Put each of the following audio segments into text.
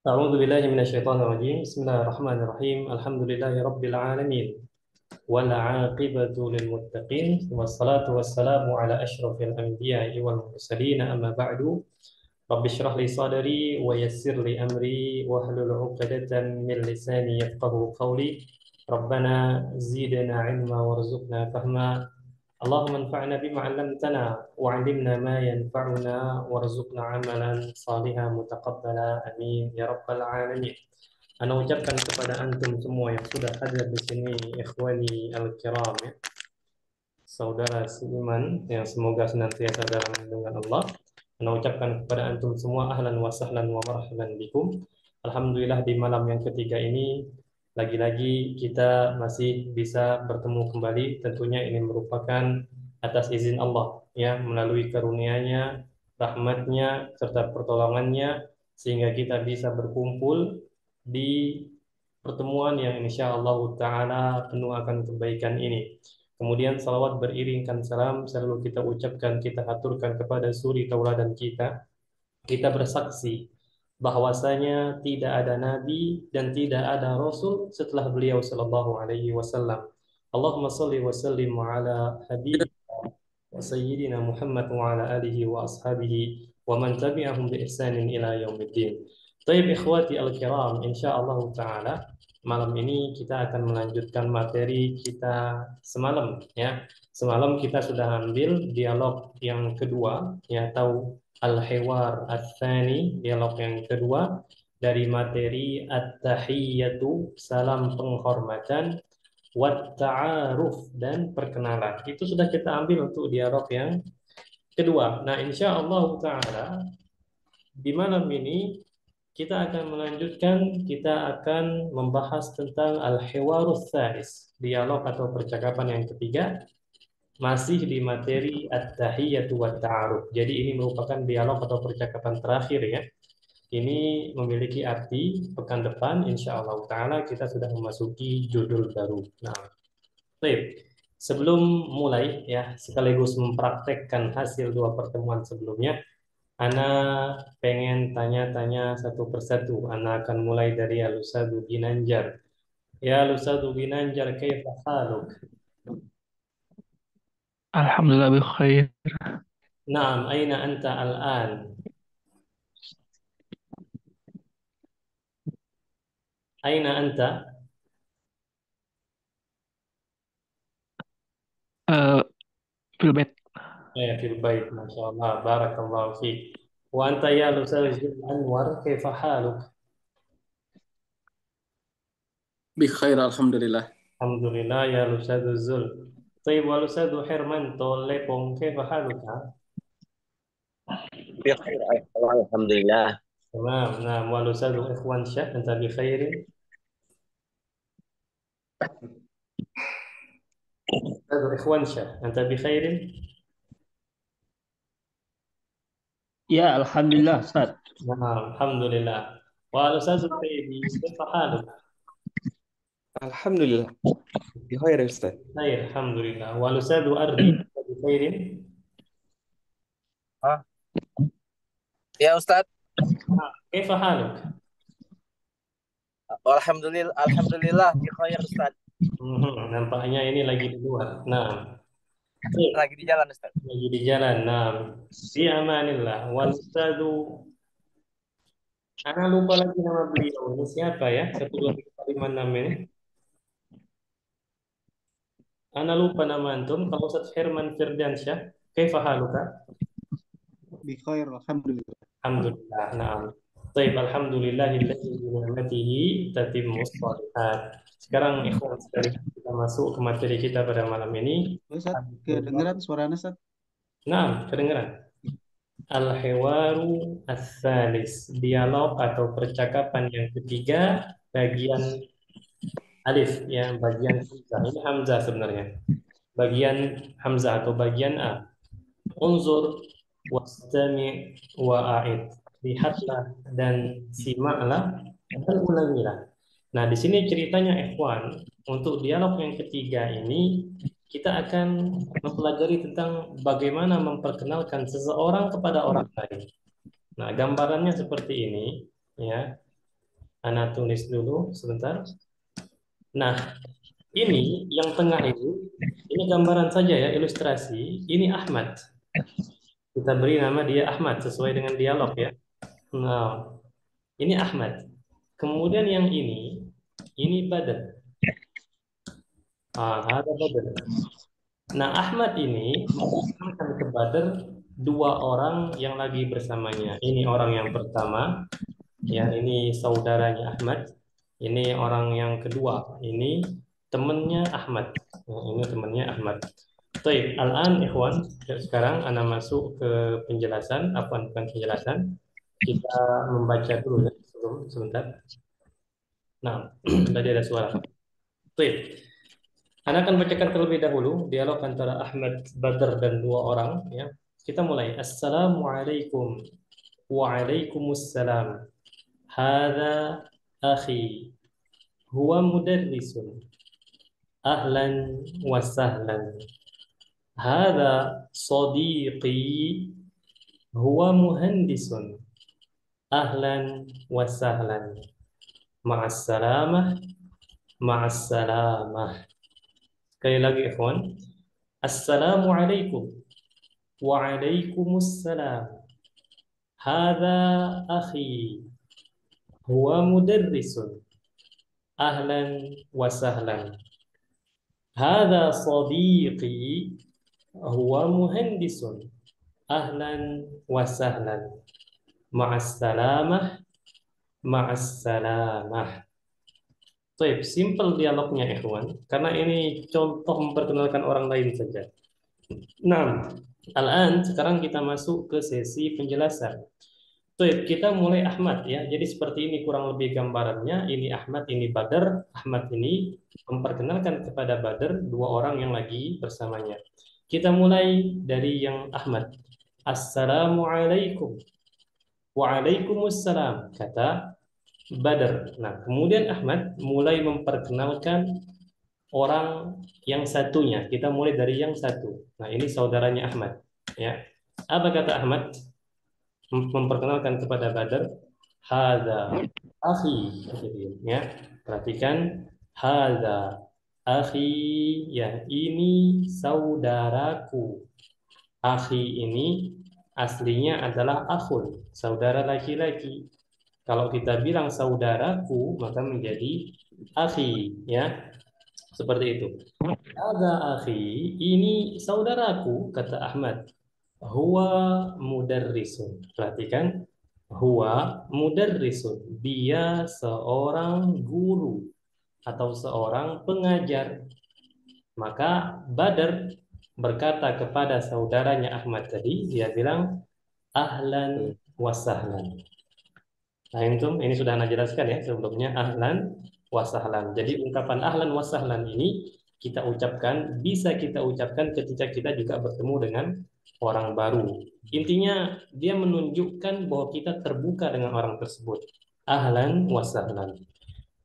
أعوذ بالله من الشيطان الرجيم بسم الله الرحمن الرحيم الحمد لله رب العالمين والعاقبة للمتقين والصلاة والسلام على أشرف الأنبياء والمرسلين أما بعد رب اشرح لي صدري ويسر لي أمري واحلل عقدة من لساني يفقه قولي ربنا زدنا علما وارزقنا فهما اللهم انفعنا بما علمتنا وعلمنا ما ينفعنا وارزقنا عملا صالحا متقبلا امين ya rabbal alamin. Ana ucapkan kepada antum semua yang sudah hadir di sini ikhwani al-kiram ya, saudara seiman yang semoga senantiasa dalam lindungan Allah. Ana ucapkan kepada antum semua ahlan wa sahlan wa marhaban bikum. Alhamdulillah di malam yang ketiga ini lagi-lagi kita masih bisa bertemu kembali. Tentunya ini merupakan atas izin Allah ya, melalui karunia-Nya, rahmat-Nya serta pertolongannya sehingga kita bisa berkumpul di pertemuan yang insya Allah Ta'ala penuh akan kebaikan ini. Kemudian salawat beriringkan salam selalu kita ucapkan, kita aturkan kepada suri tauladan kita. Kita bersaksi bahwasanya tidak ada nabi dan tidak ada rasul setelah beliau sallallahu alaihi wasallam. Allahumma salli wa sallim ala habib wa sayyidina Muhammad wa ala alihi wa ashabihi wa man tabi'ahum bi ihsanin ila yaumiddin. Baik ikhwati al-kiram, insyaallah taala malam ini kita akan melanjutkan materi kita semalam ya. Semalam kita sudah ambil dialog yang kedua ya, atau al-hiwar ats-tsani, dialog yang kedua dari materi at-tahiyyatu, salam penghormatan, wat ta'aruf dan perkenalan. Itu sudah kita ambil untuk dialog yang kedua. Nah, insya Allah Ta'ala di malam ini kita akan melanjutkan, kita akan membahas tentang al-hiwarus tsalis, dialog atau percakapan yang ketiga, masih di materi at-tahiyyatu wat ta'aruf. Jadi ini merupakan dialog atau percakapan terakhir ya. Ini memiliki arti pekan depan insya Allah Ta'ala kita sudah memasuki judul baru. Nah, baik. Sebelum mulai ya, sekaligus mempraktekkan hasil dua pertemuan sebelumnya, Ana pengen tanya-tanya satu persatu. Ana akan mulai dari Al-Ustadz Ginanjar. Ya Al-Ustadz Ginanjar, kaifa haluk? Alhamdulillah bi khair. Naam, aina anta al-an? Aina anta? Eh, fil bait. Fil bait, Masya Allah, barakallahu fiik. Wa anta ya Al-Ustadz Anwar, kaifa haluk? Bikhair, alhamdulillah. Alhamdulillah ya Al-Ustadz Zul. طيب والأستاذ حرمانتو ليبون كيف حالك؟ بخير الحمد لله. تمام نعم. والأستاذ إخوان شاه أنت بخير؟ أستاذ إخوان شاه أنت بخير؟ Ya, Alhamdulillah, Ustaz. نعم الحمد لله. والأستاذ الطيبي كيف حالك؟ Alhamdulillah, bikhair ya Ustaz. بخير الحمد لله. والأستاذ أردي أنت بخير؟ Ah, ya Ustadz. كيف حالك؟ Alhamdulillah, alhamdulillah bikhair Ustadz. Nampaknya ini lagi di luar. Nah, baik. Lagi di jalan Ustadz. Lagi di jalan. Nah, fi amanillah. والأستاذ Ana lupa lagi nama beliau. Ini siapa ya? 1, 2, 3, 4, 5, 6 ini. Ana lupa nama antum. Kalau Ustaz Herman Firdansyah, kaifa haluka? Bikhair, alhamdulillah. Alhamdulillah. Naam. Baik, alhamdulillahilladzi bi ni'matihi tatimmus shalihat. Sekarang ikhwan sekalian kita masuk ke materi kita pada malam ini. Ustaz, kedengeran suaranya Ustaz? Nah, kedengeran. Al-hiwaru ats-tsalis, dialog atau percakapan yang ketiga, bagian alif ya, bagian hamzah. Ini hamzah sebenarnya. Bagian hamzah atau bagian A. Unzur wastami' wa'id. Lihatlah dan simaklah dan ulangilah. Nah, di sini ceritanya ikhwan, untuk dialog yang ketiga ini kita akan mempelajari tentang bagaimana memperkenalkan seseorang kepada orang lain. Nah, gambarannya seperti ini ya. Ana tulis dulu sebentar. Nah, ini yang tengah ini gambaran saja ya, ilustrasi. Ini Ahmad. Kita beri nama dia Ahmad sesuai dengan dialog ya. Nah, ini Ahmad. Kemudian yang ini Badr. Ada Badr. Nah, Ahmad ini mengenalkan ke Badr dua orang yang lagi bersamanya. Ini orang yang pertama, ya ini saudaranya Ahmad. Ini orang yang kedua, ini temannya Ahmad. Nah, ini temannya Ahmad. Baik, al-an ikhwan, sekarang ana masuk ke penjelasan, bukan penjelasan. Kita membaca dulu ya, sebentar. Nah, tadi ada suara. Baik. Ana akan bacakan terlebih dahulu dialog antara Ahmad, Badr dan dua orang ya. Kita mulai. Assalamualaikum. Waalaikumsalam. Hadza akhi. Huwa mudarrisun. Ahlan wa sahlan. Hadza sadiqi. Huwa muhandisun. Ahlan wa sahlan. Ma'assalamah. Ma'assalamah. Sekali lagi ikhwan. Assalamualaikum. Waalaikumsalam. Hadza akhi. Huwa mudarrisun. Ahlan wa sahlan. Hadza sadiqi. Huwa muhandisun. Ahlan wa sahlan. Ma'assalamah. Ma'assalamah. Baik, simple dialognya ikhwan, karena ini contoh memperkenalkan orang lain saja. Nah, al-an sekarang kita masuk ke sesi penjelasan. Baik, kita mulai Ahmad ya. Jadi seperti ini kurang lebih gambarannya. Ini Ahmad, ini Badr. Ahmad ini memperkenalkan kepada Badr dua orang yang lagi bersamanya. Kita mulai dari yang Ahmad. Assalamualaikum. Waalaikumsalam, kata Badr. Nah, kemudian Ahmad mulai memperkenalkan orang yang satunya. Kita mulai dari yang satu. Nah, ini saudaranya Ahmad. Ya, apa kata Ahmad? Memperkenalkan kepada Badr, hadza akhi. Ya, perhatikan, hadza akhi. Ya, ini saudaraku. Akhi ini aslinya adalah akhun, saudara laki-laki. Kalau kita bilang saudaraku, maka menjadi akhi, ya. Seperti itu. Ada akhi, ini saudaraku, kata Ahmad. Huwa mudarrisun. Perhatikan, huwa mudarrisun. Dia seorang guru atau seorang pengajar. Maka Badr berkata kepada saudaranya Ahmad tadi, dia bilang, ahlan wa sahlan. Nah, ini sudah Anda jelaskan ya sebelumnya, ahlan wa sahlan. Jadi ungkapan ahlan wa sahlan ini bisa kita ucapkan ketika kita juga bertemu dengan orang baru. Intinya dia menunjukkan bahwa kita terbuka dengan orang tersebut. Ahlan wa sahlan.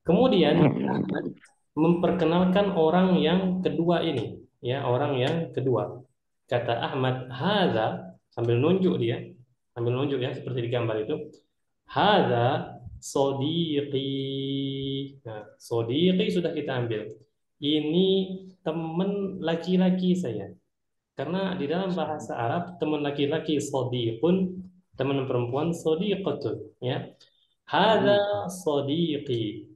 Kemudian Ahmad memperkenalkan orang yang kedua ini, ya, orang yang kedua. Kata Ahmad, hadza, sambil nunjuk ya seperti di gambar itu. Hadza sodiqi. Nah, sodiqi sudah kita ambil. Ini teman laki-laki saya. Karena di dalam bahasa Arab, teman laki-laki sodiqun, teman perempuan sodiqatun. Ya. Hadza sodiqi.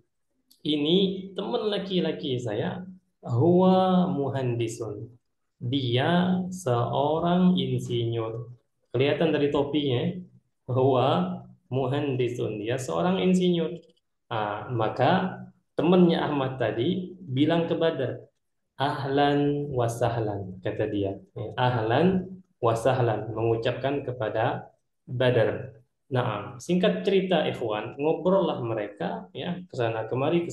Ini teman laki-laki saya. Huwa muhandisun. Dia seorang insinyur. Kelihatan dari topinya. Huwa muhandisun, dia seorang insinyur. Maka temannya Ahmad tadi bilang ke Badr, ahlan wa sahlan, kata dia. Ahlan wa sahlan, mengucapkan kepada Badr. Nah, singkat cerita ikhwan, ngobrol lah mereka ya, kesana kemari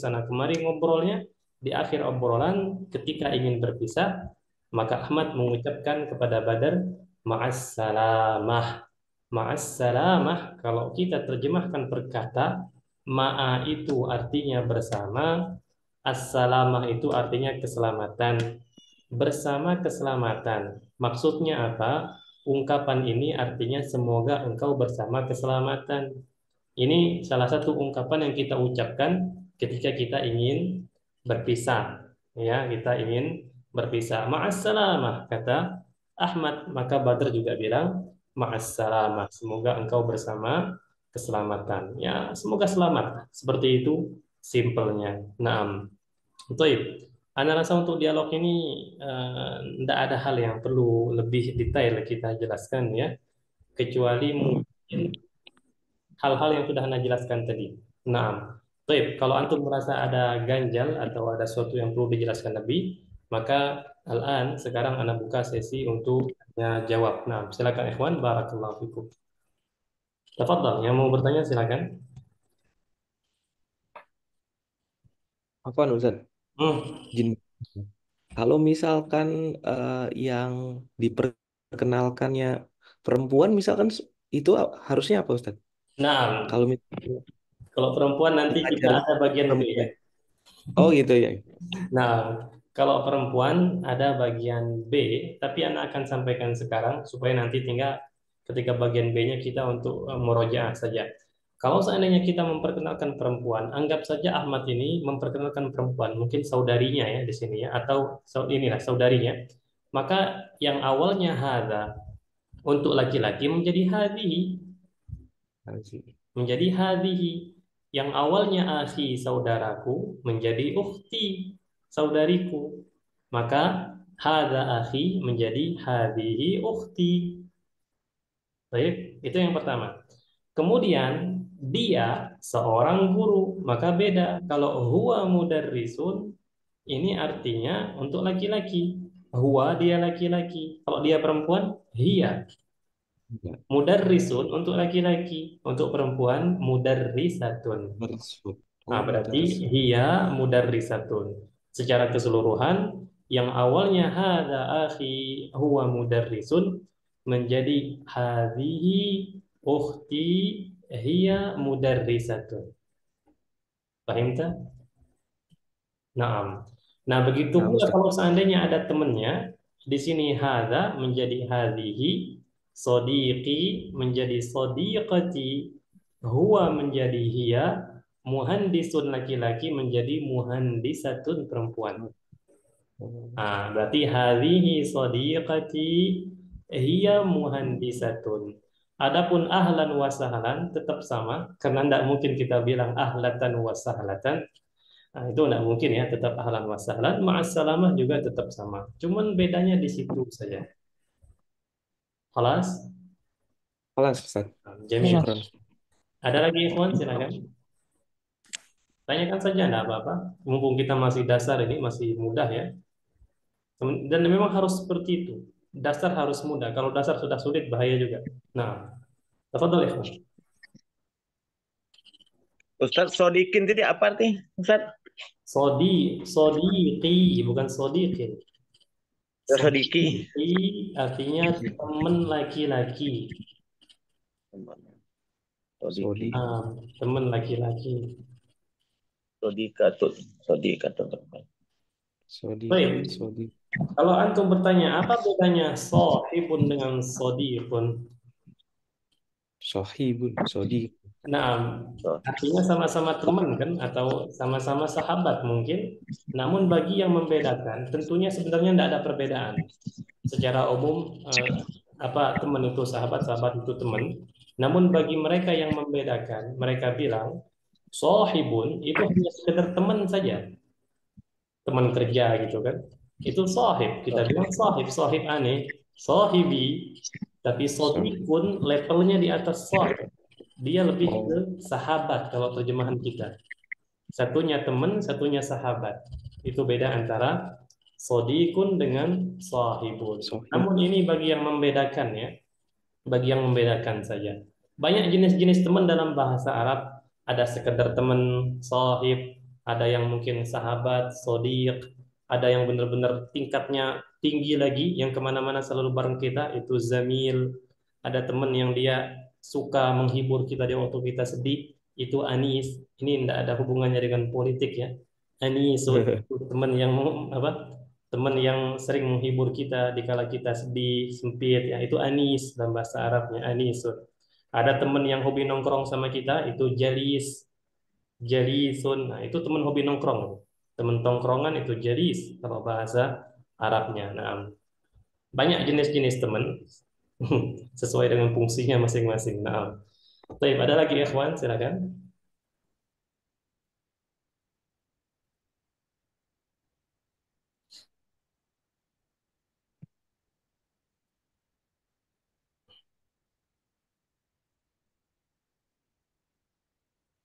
ngobrolnya. Di akhir obrolan ketika ingin berpisah, maka Ahmad mengucapkan kepada Badr, ma'assalamah. Ma'assalamah, kalau kita terjemahkan perkata, ma'a itu artinya bersama, assalamah itu artinya keselamatan. Bersama keselamatan. Maksudnya apa? Ungkapan ini artinya semoga engkau bersama keselamatan. Ini salah satu ungkapan yang kita ucapkan ketika kita ingin berpisah. Ya, kita ingin berpisah. Ma'assalamah, kata Ahmad. Maka Badr juga bilang, Ma'assalamah. Semoga engkau bersama keselamatan. Ya, semoga selamat. Seperti itu simpelnya. Naam. Baik. Ana rasa untuk dialog ini tidak ada hal yang perlu lebih detail kita jelaskan ya, kecuali mungkin hal-hal yang sudah Anda jelaskan tadi. Nah, baik. Kalau antum merasa ada ganjal atau ada sesuatu yang perlu dijelaskan lebih, maka sekarang Anda buka sesi untuk tanya jawab. Nah, silakan ikhwan, barakallahu fikum. Tafadhal, yang mau bertanya silakan. Apa Ustaz? Hmm. Jin. Kalau misalkan yang diperkenalkannya perempuan, misalkan itu harusnya apa Ustaz? Nah, Kalau misalkan kalau perempuan nanti kita mengajar ada bagian B ya. perempuan. Oh gitu ya. Nah, kalau perempuan ada bagian B, tapi Anda akan sampaikan sekarang supaya nanti tinggal ketika bagian B-nya kita untuk murojaah saja. Kalau seandainya kita memperkenalkan perempuan, anggap saja Ahmad ini memperkenalkan perempuan, mungkin saudarinya ya di sini ya, atau inilah saudarinya. Maka yang awalnya hadza untuk laki-laki menjadi hadhihi, menjadi hadhihi. Yang awalnya akhi saudaraku menjadi ukhti saudariku. Maka hadza akhi menjadi hadhihi ukhti. Baik, itu yang pertama. Kemudian dia seorang guru, maka beda. Kalau huwa mudarrisun ini artinya untuk laki-laki. Huwa dia laki-laki. Kalau dia perempuan, hiya. Mudarrisun untuk laki-laki, untuk perempuan mudarrisatun. Nah, berarti hiya mudarrisatun. Secara keseluruhan, yang awalnya hadza akhi huwa mudarrisun menjadi hadhihi ukhti hiya mudarrisatun. Paham tak? Naam. Nah, begitu Nah, pula Ustaz. kalau seandainya ada temannya, di sini hadza menjadi hadhihi, sodiqi menjadi sodiqati, huwa menjadi hiya, muhandisun laki-laki menjadi muhandisatun perempuan. Ah, berarti hadhihi sodiqati hiya muhandisatun. Adapun ahlan wa sahlan tetap sama karena tidak mungkin kita bilang ahlatan wa sahlatan. Nah, itu tidak mungkin ya, tetap ahlan wa sahlan. Ma'assalamah juga tetap sama. Cuman bedanya di situ saja. Kelas? Kelas Ustaz. Jamil. Syukran. Ada lagi ikhwan, silakan. Tanyakan saja, tidak apa-apa. Mumpung kita masih dasar ini, masih mudah ya. Dan memang harus seperti itu. Dasar harus mudah. Kalau dasar sudah sulit, bahaya juga. Nah, tafadhol ikhwan. Ustaz, sodikin tadi apa artinya? Ustaz? Sodiqi, bukan sodiqin. Sodiki. Sodiqi artinya teman laki-laki. Sodiki. Teman laki-laki. Sodikatun. Sodikatun. Baik. Kalau antum bertanya, apa bedanya sohibun dengan sodiqun? Sohibun, sodiq. Nah, artinya sama-sama teman kan, atau sama-sama sahabat mungkin. Namun bagi yang membedakan, tentunya sebenarnya tidak ada perbedaan. Secara umum, teman itu sahabat, sahabat itu teman. Namun bagi mereka yang membedakan, mereka bilang sohibun itu hanya sekedar teman saja, teman kerja gitu kan. Itu sohib, kita bilang sohib aneh, sohibi. Tapi sodiqun levelnya di atas sohib. Dia lebih ke sahabat kalau terjemahan kita. Satunya teman, satunya sahabat. Itu beda antara sodiqun dengan sahibun. Namun ini bagi yang membedakan ya. Bagi yang membedakan saja. Banyak jenis-jenis teman dalam bahasa Arab. Ada sekedar teman, sahib. Ada yang mungkin sahabat, sodiq. Ada yang benar-benar tingkatnya tinggi lagi. Yang kemana-mana selalu bareng kita. Itu zamil. Ada teman yang dia suka menghibur kita di waktu kita sedih, itu anis. Ini tidak ada hubungannya dengan politik ya. Anis teman yang teman yang sering menghibur kita di kala kita sedih, sempit ya, itu anis dalam bahasa Arabnya, anisun. Ada teman yang hobi nongkrong sama kita, itu jalis, jalisun. Nah, itu teman hobi nongkrong. Teman tongkrongan itu jalis kalau bahasa Arabnya. Nah, banyak jenis-jenis teman sesuai dengan fungsinya masing-masing. Nah, baik, ada lagi ikhwan, silakan.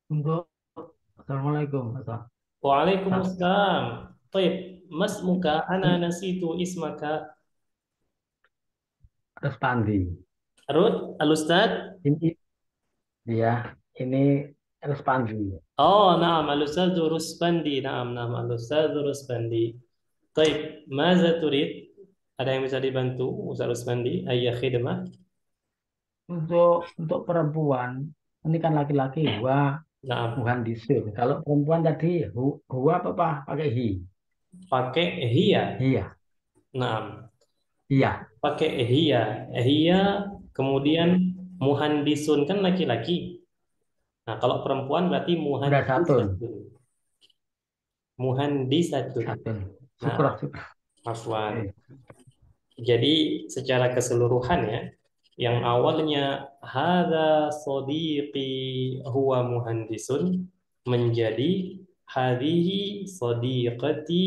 Untuk Assalamualaikum, Ustaz. Waalaikumsalam. Baik, Mas Muka, ana nasitu ismaka. Respandi. Al-Ustad? Ini ya, ini Respandi. Oh, naam, Al-Ustad Ruspandi. Naam, naam, Al-Ustad Ruspandi. Baik, maza turid? Ada yang bisa dibantu, Ustaz Ruspandi? Ayah khidmah? Untuk perempuan, ini kan laki-laki huwa Naam, muhandisun. Kalau perempuan tadi huwa apa pakai hi? pakai hiya. Iya, Naam, iya. pakai hiya. Hiya, kemudian muhandisun kan laki-laki. Nah, kalau perempuan berarti Udah satu. muhandisatun. Muhandisatun. Satu. Nah, Syukur, syukur. afwan. Oke. Jadi secara keseluruhan ya, yang awalnya hadza sadiqi huwa muhandisun menjadi hadhihi sadiqati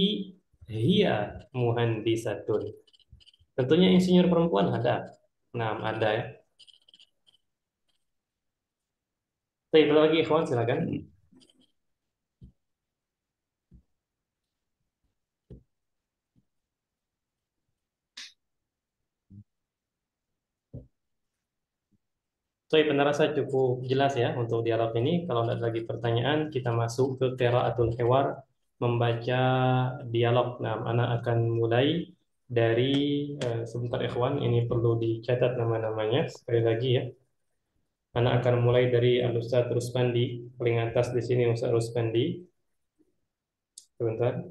hiya muhandisatun. Tentunya insinyur perempuan ada. Nah, ada ya. Baik, lagi ikhwan silakan. Baik, rasa cukup jelas ya untuk dialog ini. Kalau ada lagi pertanyaan, kita masuk ke qiraatul hiwar, membaca dialog. Nah, anak akan mulai dari sebentar ikhwan, ini perlu dicatat nama-namanya sekali lagi ya. Anak akan mulai dari Al-Ustaz Ruspandi, paling atas di sini Ustaz Ruspandi. Sebentar.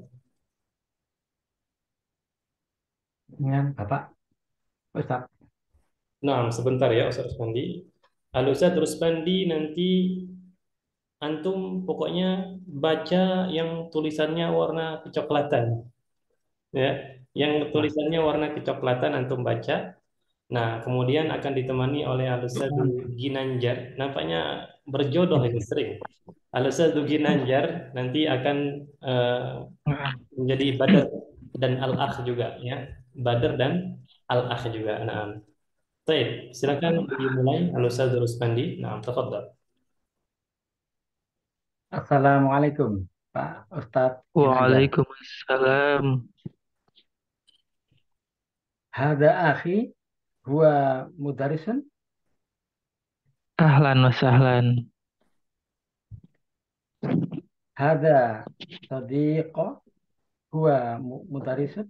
Dengan Bapak Ustaz. Nah, sebentar ya Ustaz Ruspandi. Al-Ustaz Ruspandi nanti antum pokoknya baca yang tulisannya warna kecoklatan. Ya, yang tulisannya warna kecoklatan antum baca. Nah, kemudian akan ditemani oleh Al-Ustaz Ginanjar. Nampaknya berjodoh ini sering. Al-Ustaz Ginanjar nanti akan menjadi Badr dan Al-Akh juga ya. Badr dan Al-Akh juga. Nah, baik, silakan dimulai Al-Ustaz Ruspandi. Nah, tafadhal. Assalamualaikum, Pak Ustadz Ginanjar. Waalaikumsalam. Hada akhi huwa mudarisun. Ahlan wa sahlan. Hada sadiqo huwa mudarisun.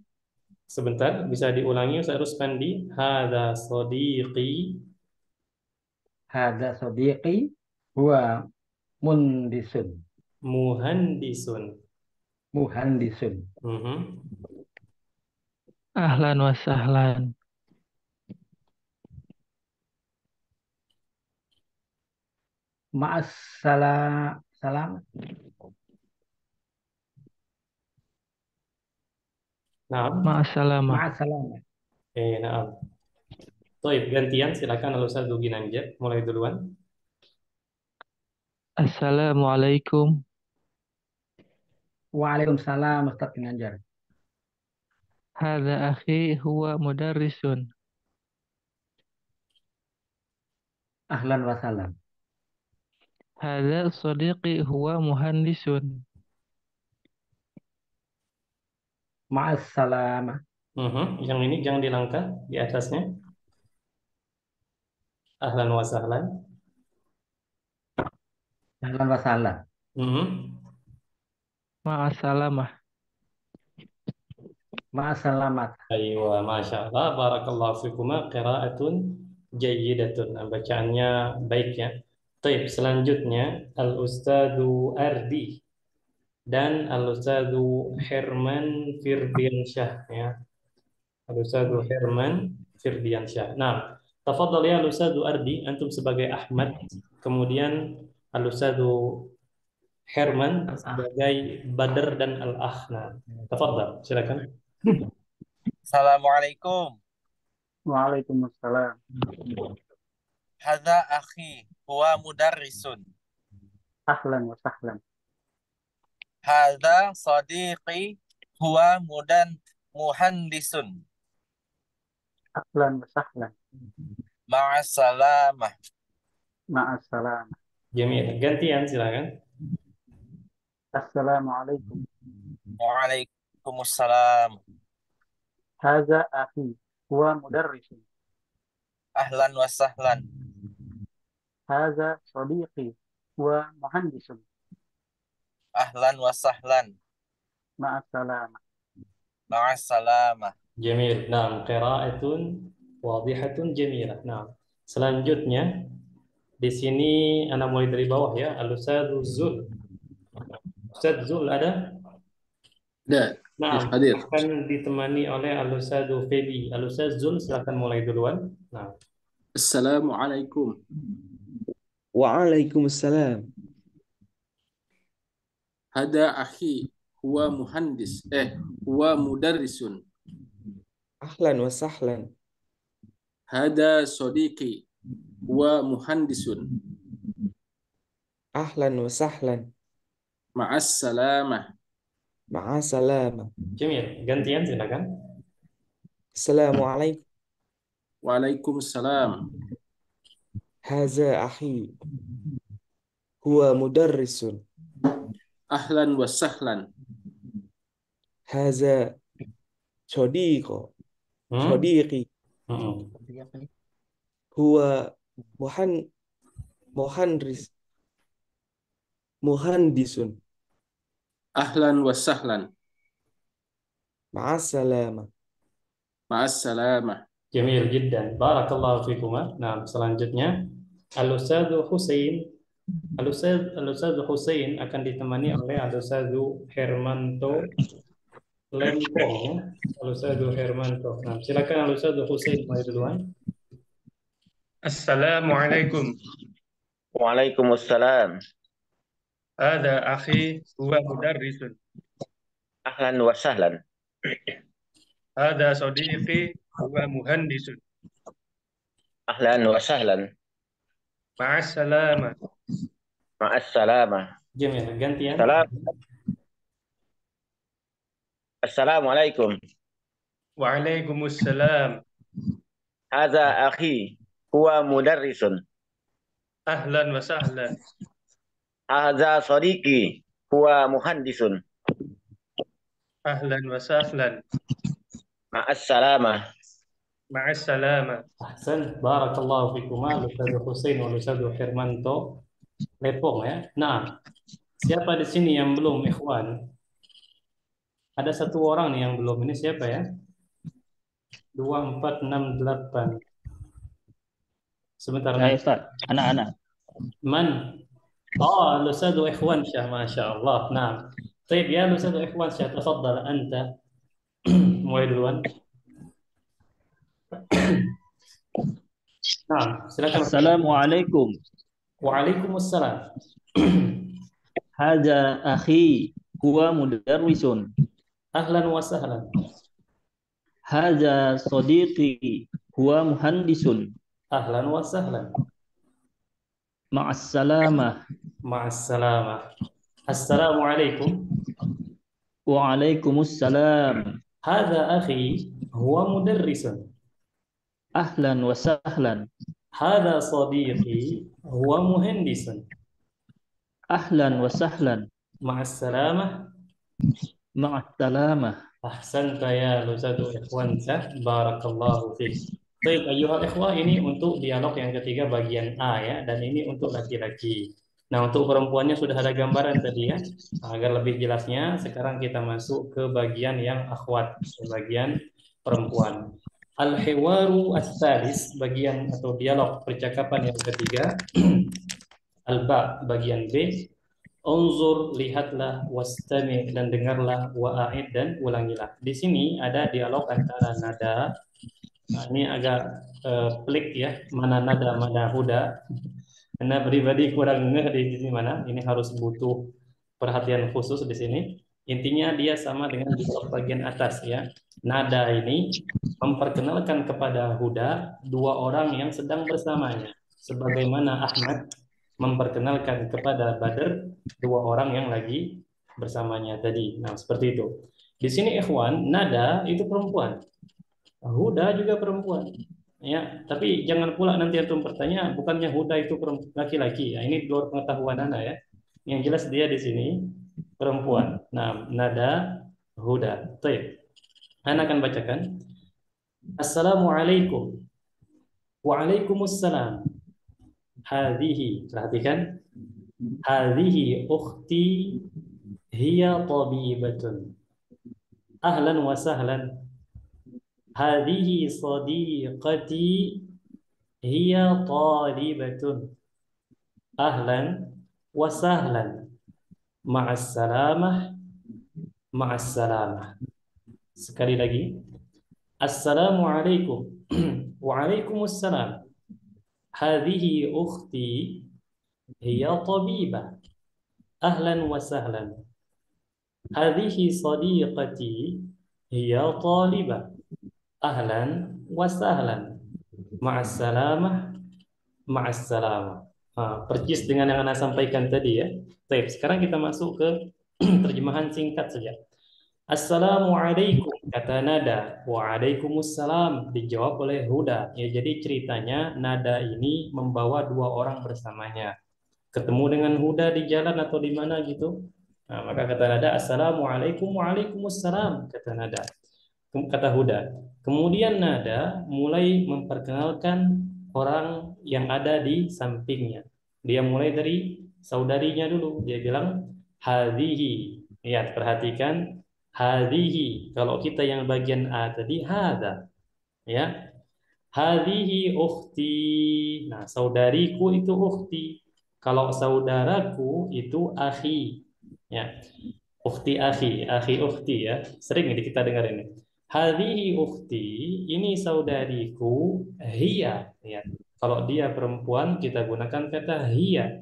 Sebentar, bisa diulangi Ustaz Ruspandi. Hadza sadiqi. Hada sadiqi huwa mundisun. Muhandisun. Muhandisun. Ahlan wa sahlan. Salam. Naam. Ma'assalamah. Ma'assalamah. Naam. Baik, gantian silakan Al-Ustaz Ginanjar mulai duluan. Assalamualaikum. Waalaikumsalam Ustadz Ginanjar. Hadza akhi huwa mudarrisun. Ahlan wa salam. Hadza sadiqi huwa muhandisun. Ma'assalamah. Yang ini jangan dilangkah di atasnya. Ahlan wa sahlan. Ahlan wa salam. Ma'assalamah. Ma'assalamat. Aywa, Masya Allah, barakallahu fikuma, qiraatun jayyidatun. Nah, bacaannya baik ya. Baik, selanjutnya Al-Ustadu Ardi dan Al-Ustadu Herman Firdiansyah ya. Al-Ustadu Herman Firdiansyah. Nah, Tafadhal ya Al-Ustadz Ardi, antum sebagai Ahmad, kemudian Al-Ustadz Herman sebagai Badr dan Al-Akhna. Tafadhal, silakan. Assalamualaikum. Waalaikumsalam. Hadza akhi huwa mudarrisun. Ahlan wa sahlan. Hadza sadiqi huwa muhandisun. Ahlan wa sahlan. Ma'assalamah. Ma'assalam. Jamil, gantian silakan. Assalamualaikum. Waalaikumsalam. Hadza akhi huwa mudarrisun. Ahlan wa sahlan. Hadza sadiqi huwa muhandisun. Ahlan wa sahlan. Ma'assalam. Ma'assalamah. Jamil. Nah, qiraatun wadihatun jamilah. Nah, selanjutnya di sini ana mulai dari bawah ya. Al-Ustadz Zul. Ustadz Zul ada? Ada. Nah, Hadir. akan ditemani oleh Al-Ustadz Feby. Al-Ustadz Zul silakan mulai duluan. Nah, Assalamualaikum. Waalaikumsalam. Hada akhi huwa muhandis. Huwa mudarrisun. Ahlan wa sahlan. Hada sadiqi huwa muhandisun. Ahlan wa sahlan. Ma'as salamah. Ma'asalama. Jamil, gantian silakan. Assalamualaikum. Waalaikumsalam. Haza akhi. Huwa mudarrisun. Ahlan wa sahlan. Haza sadiqo. Hmm? Sadiqi. Hmm. Huwa muhandisun. Ahlan wa sahlan. Ma'asalama. Ma'as salamah. Jamil jiddan. Barakallahu fikuma. Nah, selanjutnya Al-Ustadz Husain. Al-Ustadz Husain akan ditemani oleh Al-Ustadz Hermanto Lempong ya. Al-Ustadz Hermanto. Nah, silakan Al-Ustadz Husain mulai duluan. Assalamualaikum. Waalaikumsalam. Hada akhi huwa mudarrisun. Ahlan wa sahlan. Hada sadiqi huwa muhandisun. Ahlan wa sahlan. Ma'assalama. Ma'assalamah. Jamil, gantian. Assalamualaikum. Waalaikumsalam. Hadza akhi huwa mudarrisun. Ahlan wa sahlan. Hadza sadiqi huwa muhandisun. Ahlan wa sahlan. Ma'assalamah. Ma'assalama. Ahsan, barakallahu fikuma Al-Ustadz Husain wa Al-Ustadz Hermanto Lempong ya. Nah, siapa di sini yang belum ikhwan? Ada satu orang nih yang belum. Ini siapa ya? 2468. Sebentar. Ya Ustaz, anak-anak. Man? Oh, Al-Ustadz Ikhwan Syah, Masya Allah. Nah, طيب ya Al-Ustadz Ikhwan Syah, tafadhal anta. Mulai duluan. Nah, silakan. Assalamualaikum. Waalaikumsalam. Hadza akhi huwa mudarrisun. Ahlan wa sahlan. Hadza sadiqi huwa muhandisun. Ahlan wa sahlan. Ma'assalamah. Ma'assalamah. Assalamualaikum. Waalaikumsalam. Hadza akhi huwa mudarrisun. Ahlan wa sahlan. Hadza sadiqi huwa muhandisun. Ahlan wa sahlan. Ma'assalamah. Ma'assalamah. Ahsanta ya Ustadz Ikhwan Syah, barakallahu fiik. Baik, ayyuhal ikhwah, ini untuk dialog yang ketiga bagian A ya, dan ini untuk laki-laki. Nah, untuk perempuannya sudah ada gambaran tadi ya. Nah, agar lebih jelasnya, sekarang kita masuk ke bagian yang akhwat, bagian perempuan. Al-hiwaru as-salis, bagian atau dialog percakapan yang ketiga. Al-ba, bagian B. Unzur, lihatlah, wastami, dan dengarlah, wa'a'id, dan ulangilah. Di sini ada dialog antara nada Nah, ini agak pelik ya, mana nada, mana huda. Karena pribadi kurang ngeh di sini mana. Ini harus butuh perhatian khusus di sini. Intinya dia sama dengan di bagian atas ya. Nada ini memperkenalkan kepada Huda dua orang yang sedang bersamanya. Sebagaimana Ahmad memperkenalkan kepada Badr dua orang yang lagi bersamanya tadi. Nah, seperti itu. Di sini ikhwan, nada itu perempuan. Huda juga perempuan. Ya, tapi jangan pula nanti antum bertanya, bukannya Huda itu laki-laki. Ya, ini di luar pengetahuan Anda ya. Yang jelas dia di sini perempuan. Nah, nada Huda. Baik. Anda akan bacakan. Assalamualaikum. Waalaikumsalam. Hadhihi. Perhatikan. Hadhihi ukhti hiya tabibatun. Ahlan wa sahlan. Hadhihi sadiqati hiya talibatun. Ahlan wa sahlan. Ma'as salamah. Ma'as salamah. Sekali lagi. Assalamualaikum. Waalaikumsalam. Hadhihi ukhti hiya tabibah. Ahlan wa sahlan. Hadhihi sadiqati hiya talibah. Ahlan wa sahlan. Ma'as salamah. Ma'as salamah. Percis dengan yang Anda sampaikan tadi ya. Baik, sekarang kita masuk ke terjemahan singkat saja. Assalamualaikum, kata nada. Waalaikumsalam, dijawab oleh Huda. Ya, jadi ceritanya nada ini membawa dua orang bersamanya. Ketemu dengan Huda di jalan atau di mana gitu. Nah, maka kata nada, Assalamualaikum, waalaikumsalam, kata nada. Kata Huda. Kemudian nada mulai memperkenalkan orang yang ada di sampingnya. Dia mulai dari saudarinya dulu. Dia bilang, hadhihi. Lihat, perhatikan. Hadhihi. Kalau kita yang bagian A tadi, hadha. Ya. Hadhihi ukhti. Nah, saudariku itu ukhti. Kalau saudaraku itu akhi. Ya. Ukhti akhi. Akhi ukhti ya. Sering ini kita dengar ini. Hadhihi ukhti. Ini saudariku. Hiya. Ya. Kalau dia perempuan, kita gunakan kata hiya.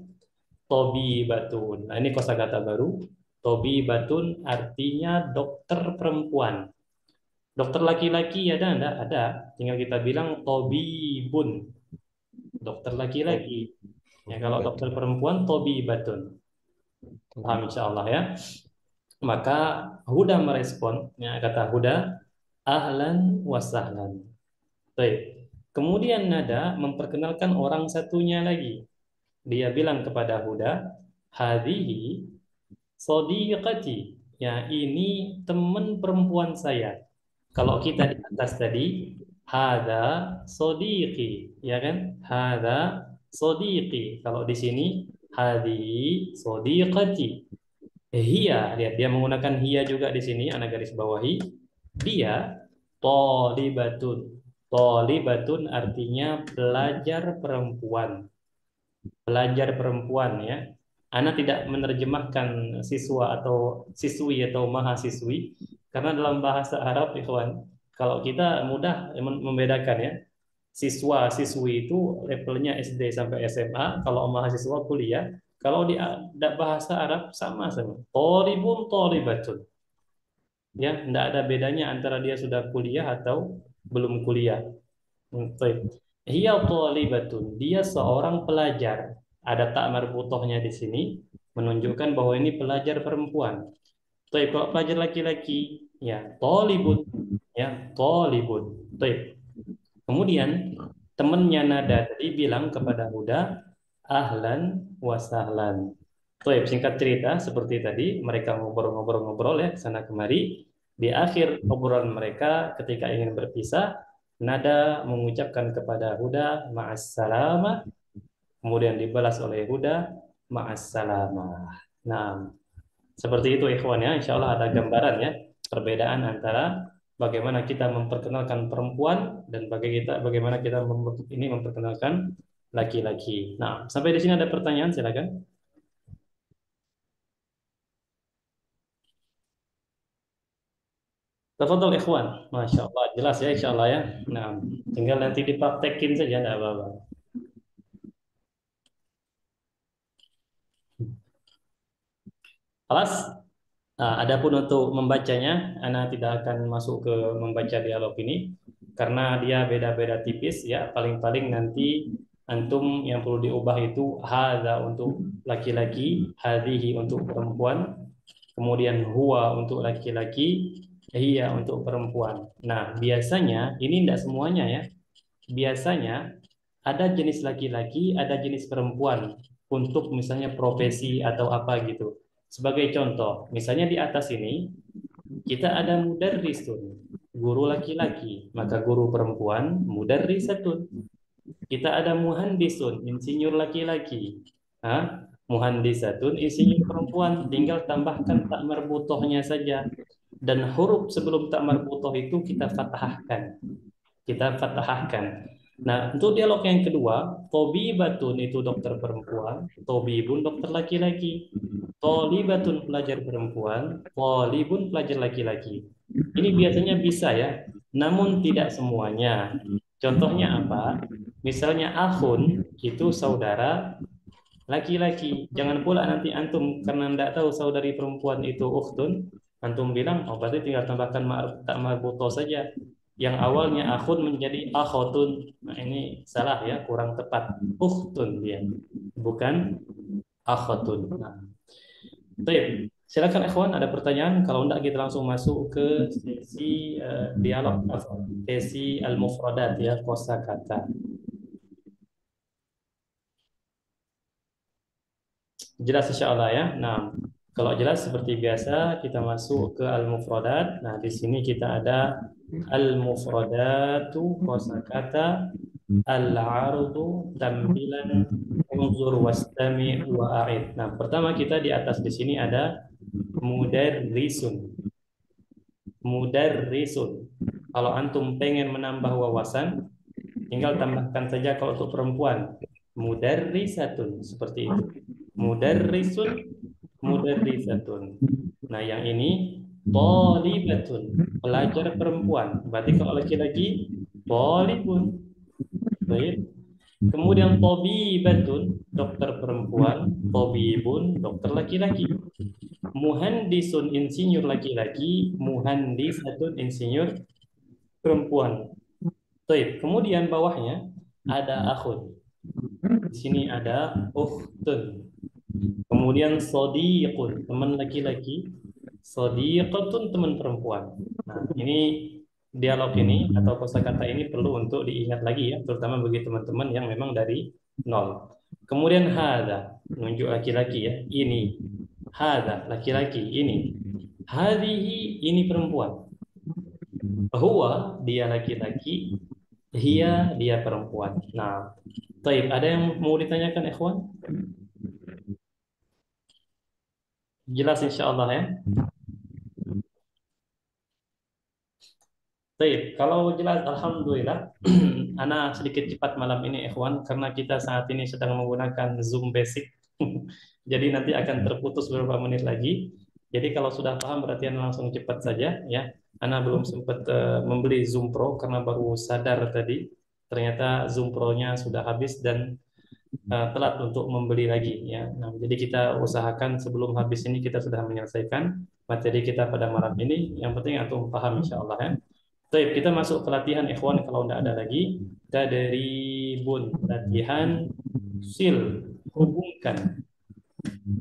Tabibatun. Nah, ini kosakata baru. Tabibatun artinya dokter perempuan. Dokter laki-laki ada enggak? Ada. Tinggal kita bilang tabibun. Dokter laki-laki. Ya, kalau dokter perempuan tabibatun. Paham insyaallah ya. Maka Huda merespon, ya, kata Huda, ahlan wa sahlan. Baik. Kemudian nada memperkenalkan orang satunya lagi. Dia bilang kepada Huda, hadhihi sadiqati. Ya, ini teman perempuan saya. Kalau kita di atas tadi, hadza sadiqi, ya kan? Hadza sadiqi. Kalau di sini, hadhihi sadiqati. Hiya, lihat dia menggunakan hiya juga di sini, anak garis bawahi. Dia talibatun. Talibatun artinya pelajar perempuan. Pelajar perempuan ya. Ana tidak menerjemahkan siswa atau siswi atau mahasiswi karena dalam bahasa Arab ikhwan, kalau kita mudah membedakan ya. Siswa siswi itu levelnya SD sampai SMA, kalau mahasiswa kuliah, kalau di bahasa Arab sama. Thalibun thalibatun. Ya, tidak ada bedanya antara dia sudah kuliah atau belum kuliah. Hiya thalibatun, dia seorang pelajar. Ada tak marbutohnya di sini menunjukkan bahwa ini pelajar perempuan. Kalau pelajar laki-laki, ya thalibun, ya thalibun. Kemudian temannya nada tadi bilang kepada Huda, ahlan wa sahlan. Singkat cerita seperti tadi, mereka ngobrol-ngobrol ya sana kemari. Di akhir obrolan mereka ketika ingin berpisah, nada mengucapkan kepada Huda ma'assalamah, kemudian dibalas oleh Huda ma'assalamah. Nah, seperti itu ikhwan ya. Insya Allah ada gambaran ya perbedaan antara bagaimana kita memperkenalkan perempuan dan bagaimana kita memperkenalkan laki-laki. Nah, sampai di sini ada pertanyaan, silakan. Tafadhol ikhwan. Masya Allah, jelas ya insya Allah ya. Nah, tinggal nanti dipraktekin saja, enggak apa-apa. Kelas. Nah, adapun untuk membacanya, Ana tidak akan masuk ke membaca dialog ini karena dia beda-beda tipis ya. Paling-paling nanti antum yang perlu diubah itu hadza untuk laki-laki, hadhihi untuk perempuan, kemudian huwa untuk laki-laki, hiya untuk perempuan. Nah, biasanya ini tidak semuanya ya. Biasanya ada jenis laki-laki, ada jenis perempuan untuk misalnya profesi atau apa gitu. Sebagai contoh, misalnya di atas ini kita ada mudarrisun, guru laki-laki, maka guru perempuan mudarrisatun. Kita ada muhandisun, insinyur laki-laki. Muhandisatun, insinyur perempuan, tinggal tambahkan tak marbutohnya saja. Dan huruf sebelum tak marbutoh itu kita fathahkan. Nah, untuk dialog yang kedua, tobibatun itu dokter perempuan, tobibun dokter laki-laki, tolibatun pelajar perempuan, tolibun pelajar laki-laki. Ini biasanya bisa ya, namun tidak semuanya. Contohnya apa? Misalnya akhun itu saudara laki-laki. Jangan pula nanti antum karena tidak tahu saudari perempuan itu ukhtun, antum bilang, oh berarti tinggal tambahkan tak marbutoh saja. Yang awalnya akhun menjadi akhotun. Nah, ini salah ya, kurang tepat. Ukhtun dia, bukan akhotun. Nah, baik. Silakan ikhwan, ada pertanyaan? Kalau enggak kita langsung masuk ke sesi dialog, sesi al-mufradat ya, kosakata. Jelas insyaallah ya. Nah, kalau jelas seperti biasa kita masuk ke al-mufradat. Nah, di sini kita ada al-mufradatu kosakata, al-ardu tambilan, unzur wastami wa a'id. Nah, pertama kita di atas di sini ada mudarrisun. Mudarrisun. Kalau antum pengen menambah wawasan, tinggal tambahkan saja kalau untuk perempuan mudarrisatun, seperti itu. Mudarrisun, mudarrisatun. Nah, yang ini thalibatun, pelajar perempuan. Berarti kalau laki-laki thalibun. Baik. Kemudian tabibatun, dokter perempuan, tabibun, dokter laki-laki. Muhandisun, insinyur laki-laki, muhandisatun, insinyur perempuan. Baik. Kemudian bawahnya ada akhun. Di sini ada ukhtun. Kemudian sadiqun, teman laki-laki, sadiqatun, teman perempuan. Nah, ini dialog ini atau kosakata ini perlu untuk diingat lagi ya, terutama bagi teman-teman yang memang dari nol. Kemudian hadza, menunjuk laki-laki ya, ini. Hadza, laki-laki, ini. Hadhihi, ini perempuan. Huwa, dia laki-laki, hiya, dia perempuan. Nah, baik, ada yang mau ditanyakan ikhwan? Jelas insyaallah ya. Baik, kalau jelas alhamdulillah. Ana sedikit cepat malam ini ikhwan karena kita saat ini sedang menggunakan Zoom basic. Jadi nanti akan terputus beberapa menit lagi. Jadi kalau sudah paham berarti Ana langsung cepat saja ya. Ana belum sempat membeli Zoom Pro karena baru sadar tadi ternyata Zoom Pro-nya sudah habis dan telat untuk membeli lagi ya. Nah, jadi kita usahakan sebelum habis ini kita sudah menyelesaikan materi kita pada malam ini. Yang penting antum paham insyaallah ya. Baik, kita masuk ke latihan ikhwan kalau tidak ada lagi. Kita dari bun latihan sil, hubungkan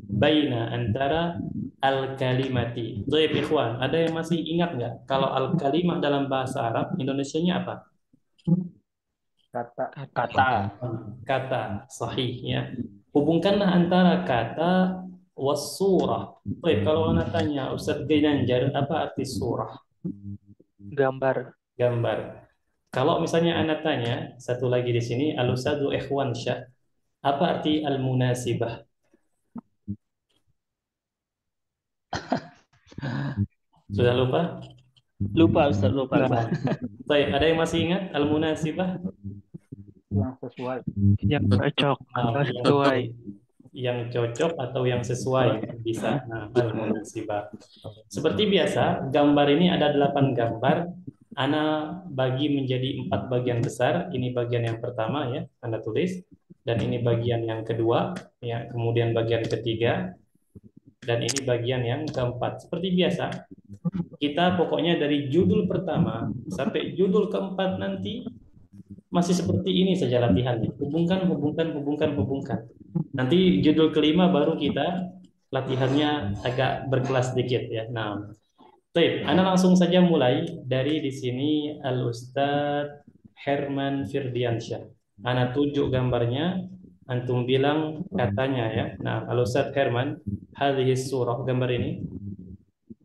baina antara al-kalimati. Baik ikhwan, ada yang masih ingat nggak kalau al-kalimah dalam bahasa Arab Indonesianya apa? Kata, sahih ya. Hubungkanlah antara kata was-surah. Baik, kalau anda tanya Ustaz Ginanjar, apa arti surah? Gambar. Kalau misalnya anda tanya satu lagi di sini, al-Ustadzu Ikhwan Syah, apa arti al-munasibah? Sudah lupa? Lupa Ustaz, lupa. Baik, ada yang masih ingat al-munasibah? Yang sesuai. Yang cocok, Yang sesuai. yang cocok atau yang sesuai bisa. Nah, al-munasibah. Seperti biasa, gambar ini ada 8 gambar. Ana bagi menjadi 4 bagian besar. Ini bagian yang pertama ya, Anda tulis. Dan ini bagian yang kedua, ya. Kemudian bagian ketiga, dan ini bagian yang keempat. Seperti biasa, kita pokoknya dari judul pertama sampai judul keempat nanti masih seperti ini saja latihannya. Hubungkan. Nanti judul kelima baru kita latihannya agak berkelas sedikit ya. Nah, baik, Anda langsung saja mulai dari di sini Al-Ustadz Herman Firdiansyah. Anda tunjuk gambarnya, antum bilang katanya ya. Nah, Al-Ustadz Herman, hadhihi surah, gambar ini.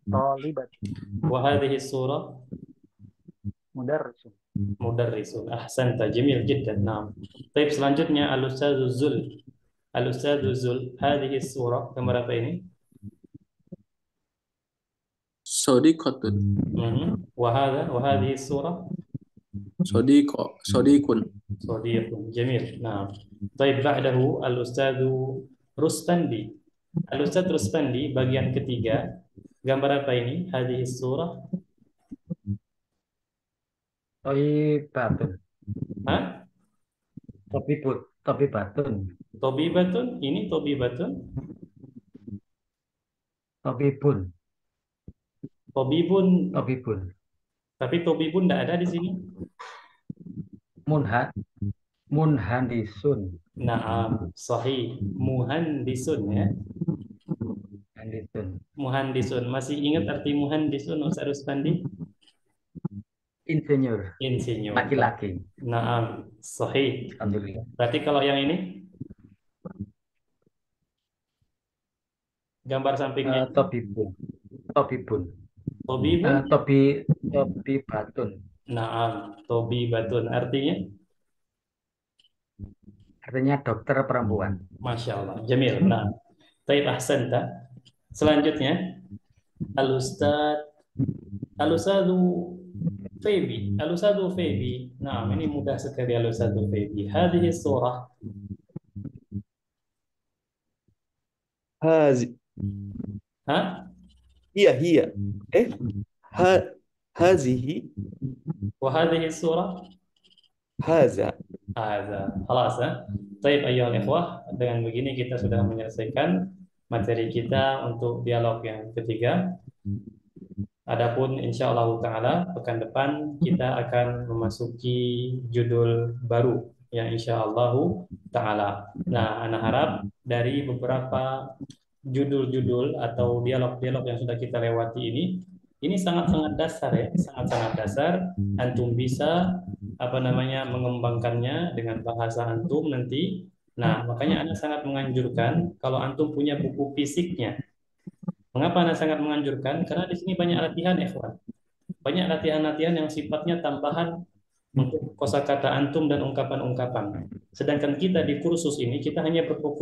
Talibat. Wa hadhihi surah Mudarrisun. mudarrisun. Ahsanta, jamil jiddan. Nah, baik, selanjutnya Al-Ustadz Zul. Al-Ustadz Zul, hadhihi surah, gambar apa ini? Sodikotun. Wa hadhihi surah Sodikun. صديق جميل نعم طيب بعده الأستاذ رستندي الأستاذ رستندي bagian ketiga gambar apa ini هذه الصورة Toibatun. Hah? Tobibatun. Tobibatun ini Tobibatun Tobibun. Tobibun tapi Tobibun tidak ada di sini. Munhandisun. Naam sahih muhandisun ya muhandisun masih ingat arti muhandisun Ustaz Rustandi? Insinyur. Laki-laki. Naam sahih. Alhamdulillah. Berarti kalau yang ini gambar sampingnya Tobibun. Tobibatun. Naam, Tobibatun artinya dokter perempuan. Masya Allah, jamil. Nah, taib ahsanta. Selanjutnya Al-Ustadzu Febi. Nah, ini mudah sekali Al-Ustadzu Febi. Hadhihi surah. Hah? Hiya. Hazihi. Wa hadhihi surah. Haza. Khalas ya. Taib ayyuhal ikhwah, dengan begini kita sudah menyelesaikan materi kita untuk dialog yang ketiga. Adapun insyaallah taala pekan depan kita akan memasuki judul baru ya insyaallah taala. Nah, ana harap dari beberapa judul-judul atau dialog-dialog yang sudah kita lewati ini sangat-sangat dasar ya, sangat-sangat dasar. Antum bisa mengembangkannya dengan bahasa antum nanti. Nah, makanya Anda sangat menganjurkan kalau antum punya buku fisiknya. Mengapa Anda sangat menganjurkan? Karena di sini banyak latihan, ikhwan. Banyak latihan-latihan yang sifatnya tambahan untuk kosakata antum dan ungkapan-ungkapan. Sedangkan kita di kursus ini kita hanya berfokus